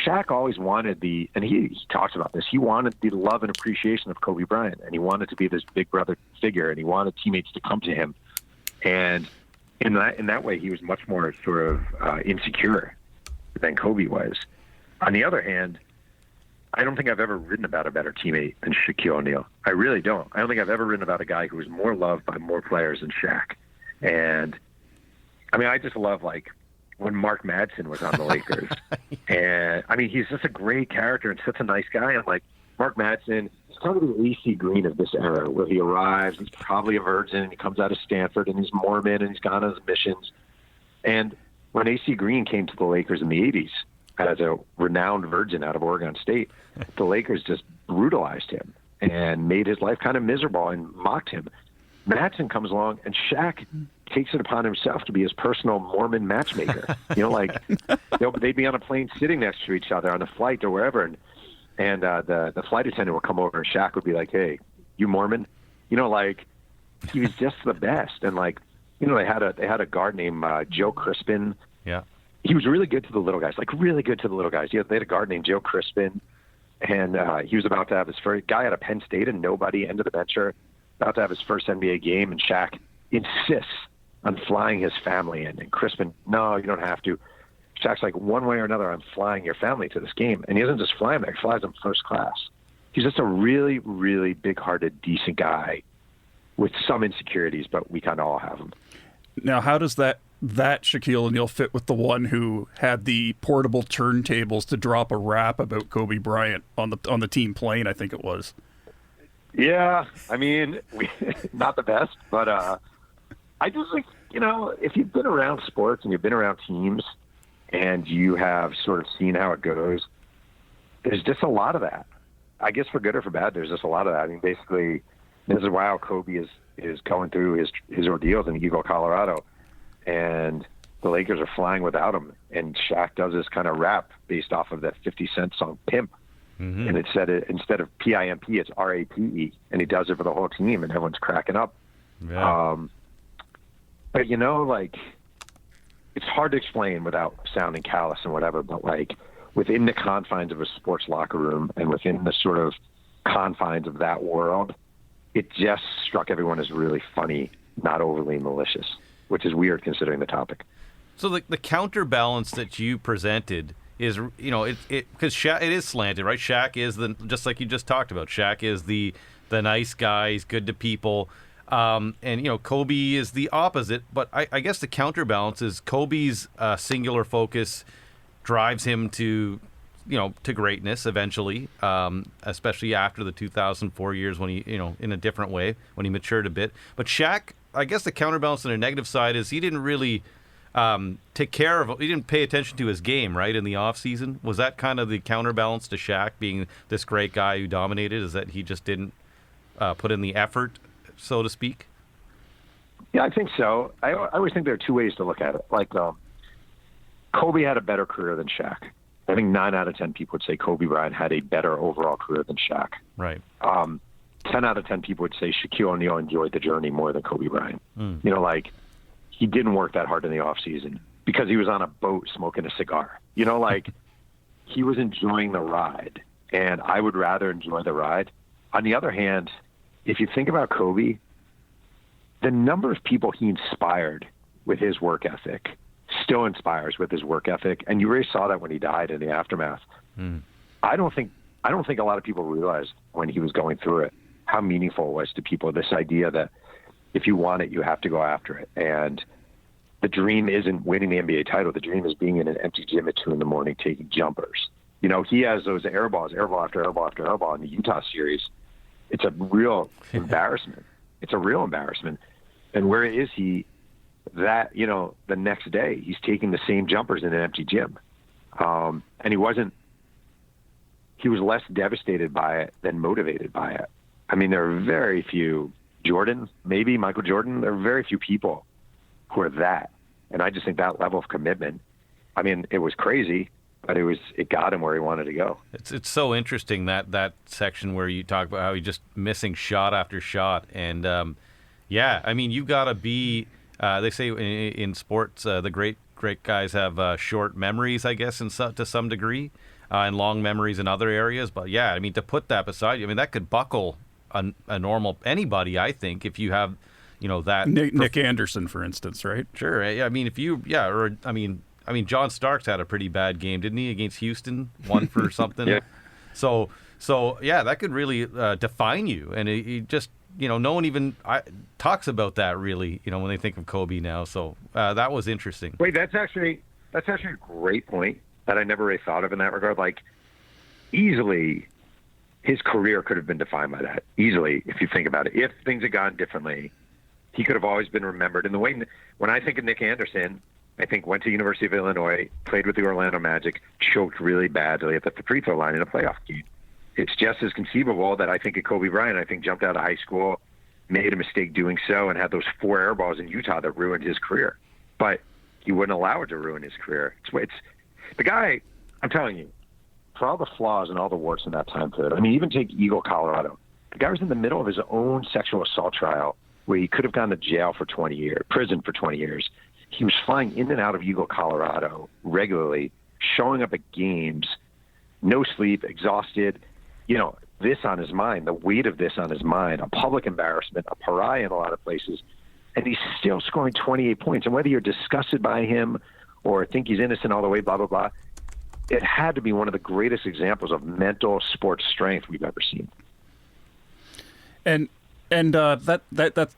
Shaq always wanted and he talks about this, he wanted the love and appreciation of Kobe Bryant, and he wanted to be this big brother figure, and he wanted teammates to come to him. And in that way, he was much more sort of insecure than Kobe was. On the other hand, I don't think I've ever written about a better teammate than Shaquille O'Neal. I really don't. I don't think I've ever written about a guy who was more loved by more players than Shaq. And I mean, I just love when Mark Madsen was on the Lakers. And I mean, he's just a great character and such a nice guy. And Mark Madsen, he's kind of the AC Green of this era, where he arrives, he's probably a virgin, and he comes out of Stanford, and he's Mormon, and he's gone on his missions. And when AC Green came to the Lakers in the 80s as a renowned virgin out of Oregon State, the Lakers just brutalized him and made his life kind of miserable and mocked him. Madsen comes along, and Shaq takes it upon himself to be his personal Mormon matchmaker. They'd be on a plane sitting next to each other on a flight or wherever, and the flight attendant would come over, and Shaq would be like, "Hey, you Mormon?" he was just the best. And like, you know, they had a guard named Joe Crispin. Yeah. He was really good to the little guys, like really good to the little guys. Yeah, they had a guard named Joe Crispin, and he was about to have his first guy out of Penn State, and nobody, end of the bencher, about to have his first NBA game, and Shaq insists on flying his family in. And Crispin, no, you don't have to. Shaq's like, one way or another, I'm flying your family to this game. And he doesn't just fly them there, he flies them first class. He's just a really, really big-hearted, decent guy with some insecurities, but we kind of all have them. Now, how does that Shaquille O'Neal fit with the one who had the portable turntables to drop a rap about Kobe Bryant on the team plane, I think it was? Yeah, I mean, not the best, but I just think, you know, if you've been around sports and you've been around teams and you have sort of seen how it goes, there's just a lot of that. I guess for good or for bad, there's just a lot of that. I mean, basically, this is why Kobe is going through his ordeals in Eagle, Colorado, and the Lakers are flying without him. And Shaq does this kind of rap based off of that 50 Cent song Pimp. Mm-hmm. And instead of P-I-M-P, it's R-A-P-E. And he does it for the whole team, and everyone's cracking up. Yeah. But, you know, like, it's hard to explain without sounding callous and whatever, but, like, within the confines of a sports locker room and within the sort of confines of that world, it just struck everyone as really funny, not overly malicious, which is weird considering the topic. So the counterbalance that you presented is, you know, because Shaq, it is slanted, right? Shaq is just like you just talked about. Shaq is the nice guy. He's good to people. And, you know, Kobe is the opposite. But I guess the counterbalance is Kobe's singular focus drives him to, you know, to greatness eventually, especially after the 2004 years when he, you know, in a different way, when he matured a bit. But Shaq, I guess the counterbalance on the negative side is he didn't really take care of, he didn't pay attention to his game, right, in the off season. Was that kind of the counterbalance to Shaq being this great guy who dominated, is that he just didn't put in the effort, so to speak? Yeah, I think so. I always think there are two ways to look at it. Like, Kobe had a better career than Shaq. I think 9 out of 10 people would say Kobe Bryant had a better overall career than Shaq. Right. 10 out of 10 people would say Shaquille O'Neal enjoyed the journey more than Kobe Bryant. You know, like, he didn't work that hard in the off season because he was on a boat smoking a cigar. You know, like, he was enjoying the ride, and I would rather enjoy the ride. On the other hand, if you think about Kobe, the number of people he inspired with his work ethic still inspires with his work ethic, and you really saw that when he died in the aftermath. I don't think a lot of people realized when he was going through it how meaningful it was to people, this idea that if you want it, you have to go after it. And the dream isn't winning the NBA title. The dream is being in an empty gym at 2 a.m. taking jumpers. You know, he has those air ball after air ball after air ball in the Utah series. It's a real embarrassment. It's a real embarrassment. And where is he that, you know, the next day he's taking the same jumpers in an empty gym. And he was less devastated by it than motivated by it. I mean, there are very few, Jordan, maybe Michael Jordan, there are very few people who are that. And I just think that level of commitment, I mean, it was crazy, but it got him where he wanted to go. It's so interesting, that section where you talk about how he's just missing shot after shot. And, yeah, I mean, you got to be, they say in sports, the great guys have short memories, I guess, to some degree, and long memories in other areas. But, yeah, I mean, to put that beside you, I mean, that could buckle a normal anybody, I think, if you have, you know, that Nick Anderson, for instance, right? Sure. I mean, if you, yeah, or I mean, John Starks had a pretty bad game, didn't he, against Houston? One for something. Yeah. So yeah, that could really define you, and it just, you know, no one even talks about that really, you know, when they think of Kobe now. So that was interesting. Wait, that's actually a great point that I never really thought of in that regard. Like, easily, his career could have been defined by that. Easily, if you think about it. If things had gone differently, he could have always been remembered. And the way, when I think of Nick Anderson, I think went to University of Illinois, played with the Orlando Magic, choked really badly at the free throw line in a playoff game. It's just as conceivable that I think of Kobe Bryant. I think jumped out of high school, made a mistake doing so, and had those 4 air balls in Utah that ruined his career. But he wouldn't allow it to ruin his career. It's the guy, I'm telling you, for all the flaws and all the warts in that time period. I mean, even take Eagle, Colorado. The guy was in the middle of his own sexual assault trial where he could have gone to jail for 20 years, prison for 20 years. He was flying in and out of Eagle, Colorado regularly, showing up at games, no sleep, exhausted, this on his mind, the weight of this on his mind, a public embarrassment, a pariah in a lot of places. And he's still scoring 28 points. And whether you're disgusted by him or think he's innocent all the way, blah, blah, blah, it had to be one of the greatest examples of mental sports strength we've ever seen. And that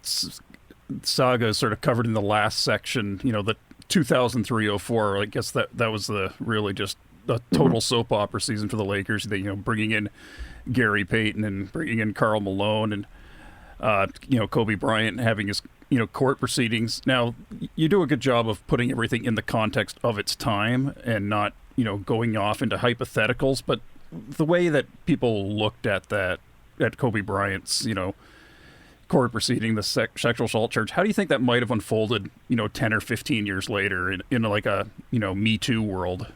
saga is sort of covered in the last section, the 2003-04. I guess that was the really just a total soap opera season for the Lakers. They, bringing in Gary Payton and bringing in Karl Malone and, Kobe Bryant having his, court proceedings. Now, you do a good job of putting everything in the context of its time and not, going off into hypotheticals. But the way that people looked at Kobe Bryant's, court proceeding, the sexual assault charge, how do you think that might have unfolded, 10 or 15 years later in like a, Me Too world?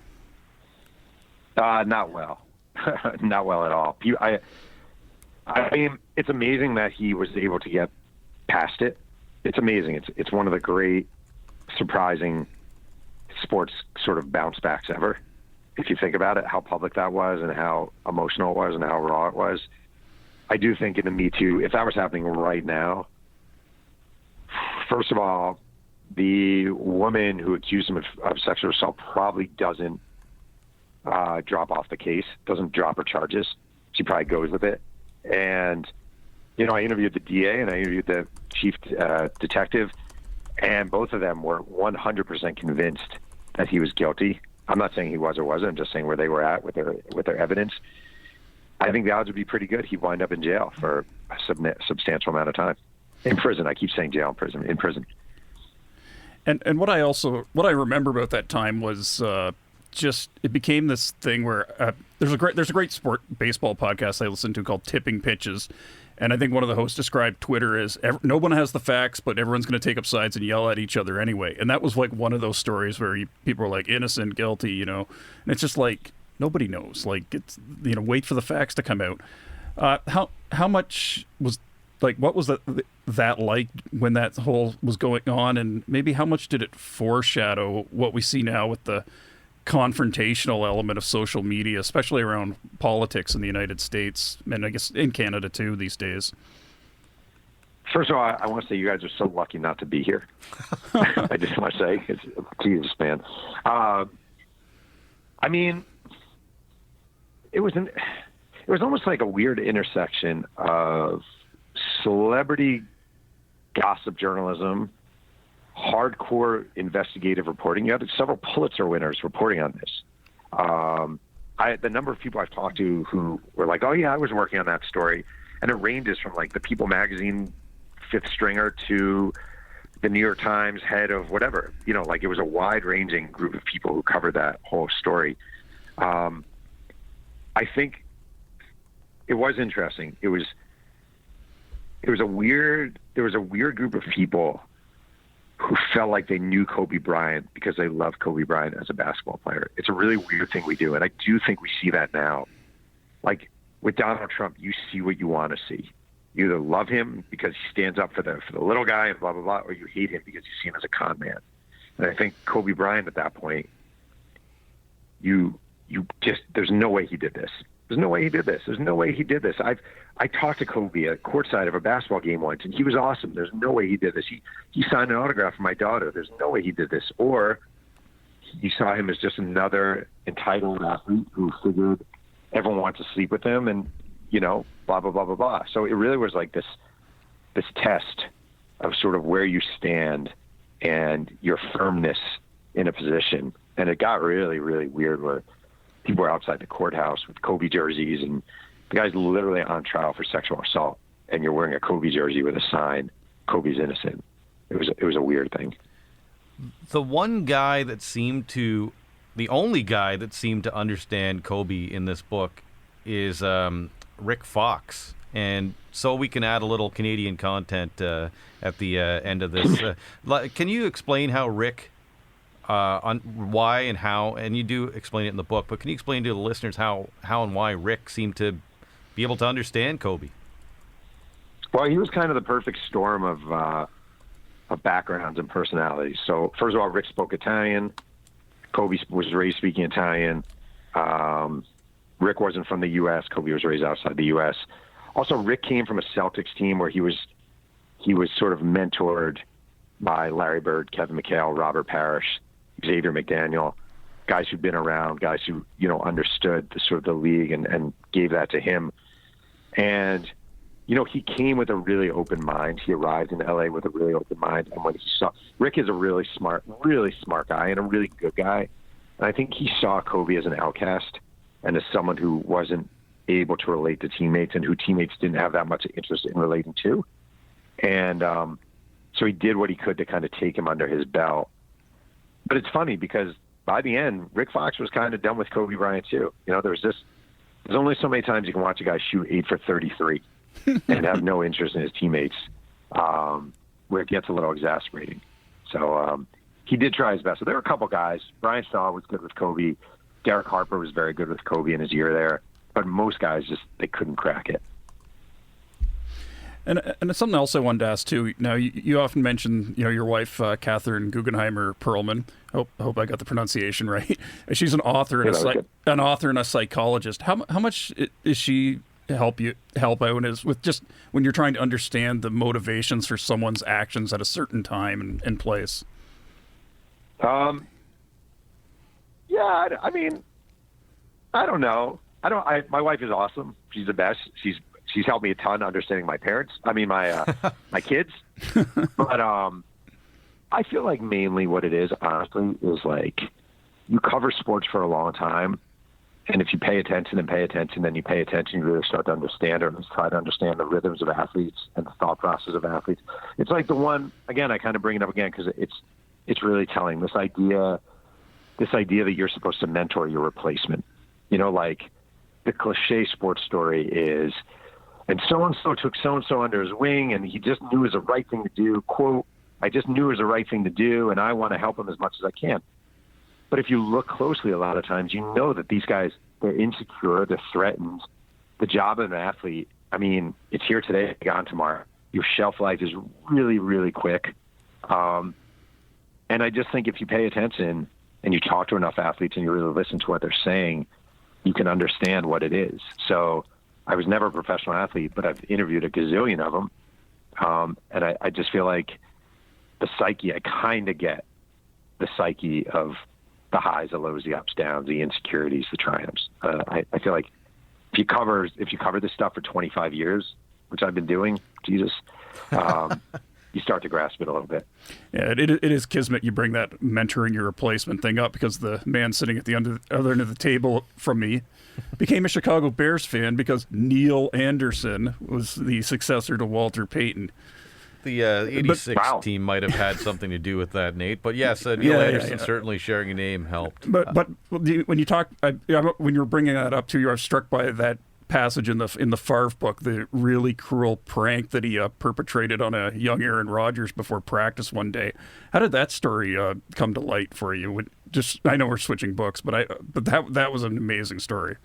Not well. Not well at all. I mean, it's amazing that he was able to get past it. It's amazing. It's one of the great, surprising sports sort of bounce backs ever. If you think about it, how public that was and how emotional it was and how raw it was. I do think in the Me Too, if that was happening right now, first of all, the woman who accused him of sexual assault probably doesn't drop off the case, doesn't drop her charges. She probably goes with it. And, I interviewed the DA and I interviewed the chief detective, and both of them were 100% convinced that he was guilty. I'm not saying he was or wasn't. I'm just saying where they were at with their evidence. I think the odds would be pretty good he'd wind up in jail for a substantial amount of time. In prison. I keep saying jail, in prison. And what I remember about that time was just it became this thing where there's a great baseball podcast I listen to called Tipping Pitches, and I think one of the hosts described Twitter as no one has the facts, but everyone's going to take up sides and yell at each other anyway. And that was like one of those stories where people were like innocent, guilty, and it's just like nobody knows. Like it's wait for the facts to come out. How much was like what was that like when that whole was going on, and maybe how much did it foreshadow what we see now with the confrontational element of social media, especially around politics in the United States and I guess in Canada too these days? First of all, I want to say you guys are so lucky not to be here. I just want to say, it's Jesus, man. I mean, it was almost like a weird intersection of celebrity gossip journalism, hardcore investigative reporting. You had several Pulitzer winners reporting on this. The number of people I've talked to who were like, "Oh yeah, I was working on that story," and it ranges from like the People magazine fifth stringer to the New York Times head of whatever. Like it was a wide-ranging group of people who covered that whole story. I think it was interesting. It was a weird group of people who felt like they knew Kobe Bryant because they loved Kobe Bryant as a basketball player. It's a really weird thing we do, and I do think we see that now. Like with Donald Trump, you see what you want to see. You either love him because he stands up for the little guy and blah, blah, blah, or you hate him because you see him as a con man. And I think Kobe Bryant at that point, there's no way he did this. There's no way he did this. There's no way he did this. I talked to Kobe at courtside of a basketball game once, and he was awesome. There's no way he did this. He signed an autograph for my daughter. There's no way he did this. Or you saw him as just another entitled athlete who figured everyone wants to sleep with him and, blah, blah, blah, blah, blah. So it really was like this test of sort of where you stand and your firmness in a position. And it got really, really weird where people were outside the courthouse with Kobe jerseys, and the guy's literally on trial for sexual assault, and you're wearing a Kobe jersey with a sign, "Kobe's innocent." It was a weird thing. The only guy that seemed to understand Kobe in this book is Rick Fox. And so we can add a little Canadian content at the end of this. Can you explain how Rick, on why and how, and you do explain it in the book, but can you explain to the listeners how and why Rick seemed to be able to understand Kobe? Well, he was kind of the perfect storm of backgrounds and personalities. So, first of all, Rick spoke Italian. Kobe was raised speaking Italian. Rick wasn't from the U.S. Kobe was raised outside the U.S. Also, Rick came from a Celtics team where he was sort of mentored by Larry Bird, Kevin McHale, Robert Parrish, Xavier McDaniel, guys who'd been around, guys who, understood the sort of the league and gave that to him. And, he came with a really open mind. He arrived in L.A. with a really open mind. And when he saw, Rick is a really smart guy and a really good guy. And I think he saw Kobe as an outcast and as someone who wasn't able to relate to teammates and who teammates didn't have that much interest in relating to. And so he did what he could to kind of take him under his belt. But it's funny because by the end, Rick Fox was kind of done with Kobe Bryant too. There's only so many times you can watch a guy shoot 8 for 33 and have no interest in his teammates, where it gets a little exasperating. So he did try his best. So there were a couple guys. Brian Shaw was good with Kobe. Derek Harper was very good with Kobe in his year there. But most guys they couldn't crack it. And something else I wanted to ask too. Now you often mention your wife Catherine Guggenheimer Pearlman. Hope I got the pronunciation right. She's an author and a psychologist. How much is she help out with just when you're trying to understand the motivations for someone's actions at a certain time and place? Yeah, I mean, I don't know. My wife is awesome. She's the best. She's helped me a ton understanding my parents. I mean, my kids. But I feel like mainly what it is, honestly, is like you cover sports for a long time. And if you pay attention, then you pay attention, you really start to understand or try to understand the rhythms of athletes and the thought process of athletes. It's like the one, again, I kind of bring it up again because it's really telling. This idea that you're supposed to mentor your replacement. Like the cliche sports story is, and so-and-so took so-and-so under his wing, and he just knew it was the right thing to do. Quote, I just knew it was the right thing to do, and I want to help him as much as I can. But if you look closely, a lot of times, you know that these guys, they're insecure, they're threatened. The job of an athlete, I mean, it's here today, gone tomorrow. Your shelf life is really, really quick. And I just think if you pay attention and you talk to enough athletes and you really listen to what they're saying, you can understand what it is. So I was never a professional athlete, but I've interviewed a gazillion of them. And I just feel like the psyche, I kind of get the psyche of the highs, the lows, the ups, downs, the insecurities, the triumphs. I feel like if you cover this stuff for 25 years, which I've been doing, Jesus, you start to grasp it a little bit. Yeah, it is kismet you bring that mentoring your replacement thing up, because the man sitting at the other end of the table from me became a Chicago Bears fan because Neil Anderson was the successor to Walter Payton. The 86 team might have had something to do with that, Nate. But yes, Neil Anderson certainly sharing a name helped. But when you talk, when you were bringing that up too, I was struck by that passage in the Favre book, the really cruel prank that he perpetrated on a young Aaron Rodgers before practice one day. How did that story come to light for you? I know we're switching books, but that was an amazing story.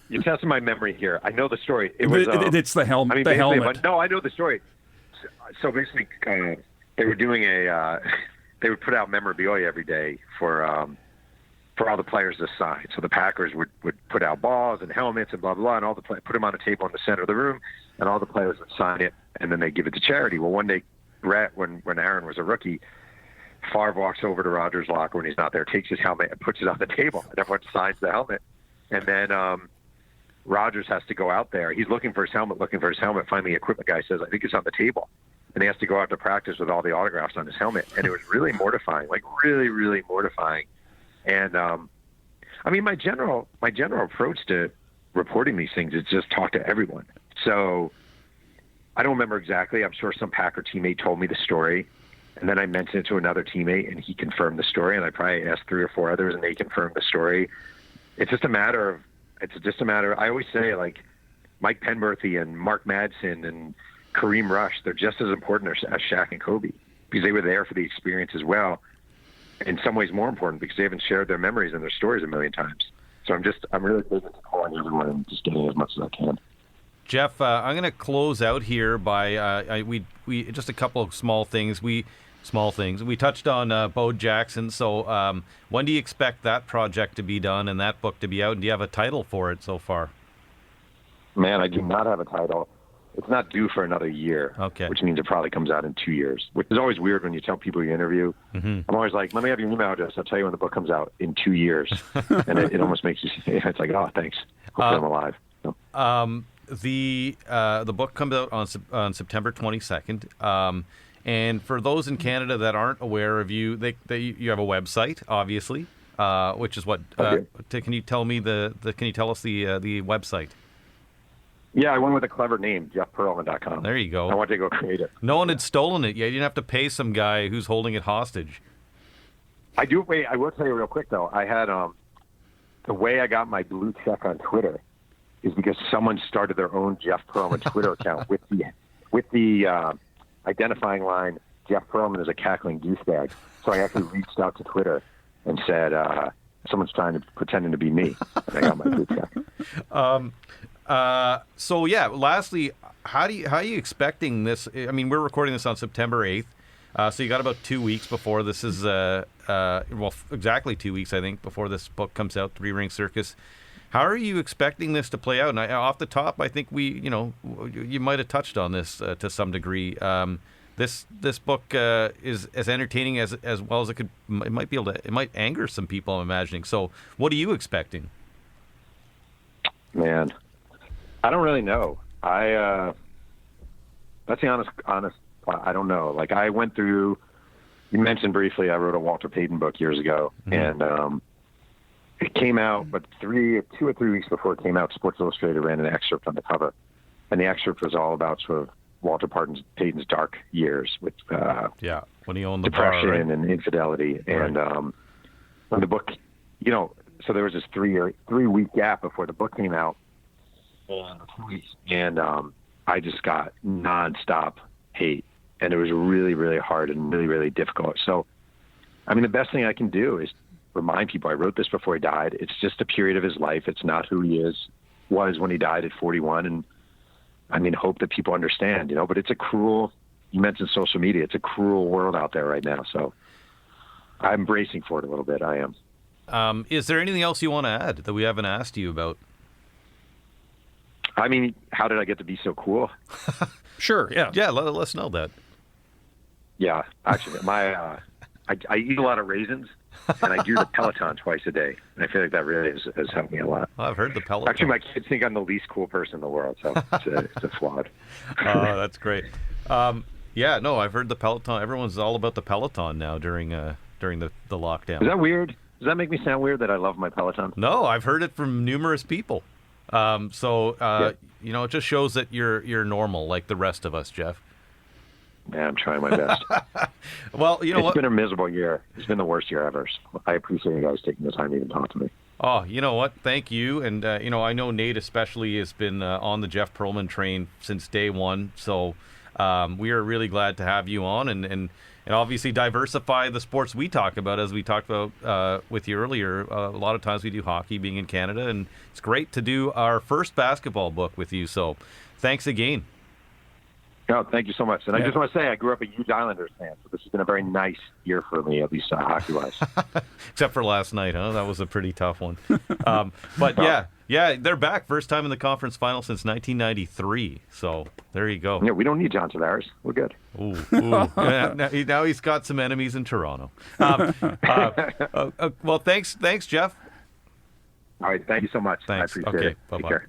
You're testing my memory here. I know the story. It's the helmet. I mean, the helmet. No, I know the story. So basically, they were doing they would put out memorabilia every day for all the players to sign. So the Packers would put out balls and helmets and blah, blah, blah, and all the put them on a table in the center of the room, and all the players would sign it, and then they give it to charity. Well, one day, when Aaron was a rookie, Favre walks over to Rodgers' locker when he's not there, takes his helmet and puts it on the table, and everyone signs the helmet. And then Rodgers has to go out there. He's looking for his helmet. Finally, the equipment guy says, I think it's on the table. And he has to go out to practice with all the autographs on his helmet. And it was really mortifying, like really, really mortifying. And, I mean, my general approach to reporting these things is just talk to everyone. So I don't remember exactly. I'm sure some Packer teammate told me the story. And then I mentioned it to another teammate, and he confirmed the story. And I probably asked 3 or 4 others, and they confirmed the story. It's just a matter of, I always say, like, Mike Penberthy and Mark Madsen and Kareem Rush, they're just as important as Shaq and Kobe, because they were there for the experience as well. In some ways more important, because they haven't shared their memories and their stories a million times. So I'm really big into calling everyone and just getting as much as I can. Jeff, I'm going to close out here by we just a couple of small things. We touched on Bo Jackson. So when do you expect that project to be done and that book to be out? And do you have a title for it so far? Man, I do not have a title. It's not due for another year, okay. Which means it probably comes out in 2 years, which is always weird when you tell people you interview. I'm always like, let me have your email address. I'll tell you when the book comes out in 2 years. And it almost makes you say, it's like, oh, thanks. Hopefully I'm alive. So. The book comes out on September 22nd. And for those in Canada that aren't aware of you, you have a website, obviously, which is what? Can you tell me Can you tell us the website? Yeah, I went with a clever name, jeffpearlman.com. There you go. I wanted to go creative. No one had stolen it yet. You didn't have to pay some guy who's holding it hostage. I will tell you real quick, though. I had the way I got my blue check on Twitter is because someone started their own Jeff Pearlman Twitter account with the identifying line, Jeff Pearlman is a cackling douchebag. So I actually reached out to Twitter and said, someone's pretending to be me. And I got my blue check. So yeah, lastly, how are you expecting this? I mean, we're recording this on September 8th. So you got about 2 weeks before this is, exactly 2 weeks, I think, before this book comes out, Three Ring Circus. How are you expecting this to play out? And off the top, I think you might have touched on this to some degree. This book is as entertaining as well as it could. It might anger some people, I'm imagining. So, what are you expecting? Man, I don't really know. That's the honest. I don't know. Like I went through. You mentioned briefly, I wrote a Walter Payton book years ago, and it came out. But 2 or 3 weeks before it came out, Sports Illustrated ran an excerpt on the cover, and the excerpt was all about sort of Walter Payton's dark years with when he owned the depression bar, right? and infidelity, and when the book, so there was this 3 week gap before the book came out. And I just got nonstop hate, and it was really, really hard and really, really difficult. So, I mean, the best thing I can do is remind people. I wrote this before he died. It's just a period of his life. It's not who he was when he died at 41. And I mean, hope that people understand. But it's a cruel. You mentioned social media. It's a cruel world out there right now. So, I'm bracing for it a little bit. I am. Is there anything else you want to add that we haven't asked you about? I mean, how did I get to be so cool? Sure, yeah. Yeah, let us know that. Yeah, actually, I eat a lot of raisins, and I do the Peloton twice a day. And I feel like that really has helped me a lot. Well, I've heard the Peloton. Actually, my kids think I'm the least cool person in the world, so it's a flawed. Oh, that's great. I've heard the Peloton. Everyone's all about the Peloton now during the lockdown. Is that weird? Does that make me sound weird that I love my Peloton? No, I've heard it from numerous people. It just shows that you're normal like the rest of us, Jeff. Yeah, I'm trying my best. Well, it's been a miserable year. It's been the worst year ever. So I appreciate you guys taking the time to even talk to me. Oh, you know what? Thank you. And, I know Nate especially has been on the Jeff Pearlman train since day one. So we are really glad to have you on and obviously diversify the sports we talk about, as we talked about with you earlier. A lot of times we do hockey being in Canada, and it's great to do our first basketball book with you. So thanks again. No, thank you so much. And I just want to say I grew up a huge Islanders fan, so this has been a very nice year for me, at least hockey-wise. Except for last night, huh? That was a pretty tough one. But yeah, they're back. First time in the conference final since 1993. So there you go. Yeah, we don't need John Tavares. We're good. Ooh. Now he's got some enemies in Toronto. Well, thanks, Jeff. All right, thank you so much. Thanks. I appreciate it. Bye-bye. Take care.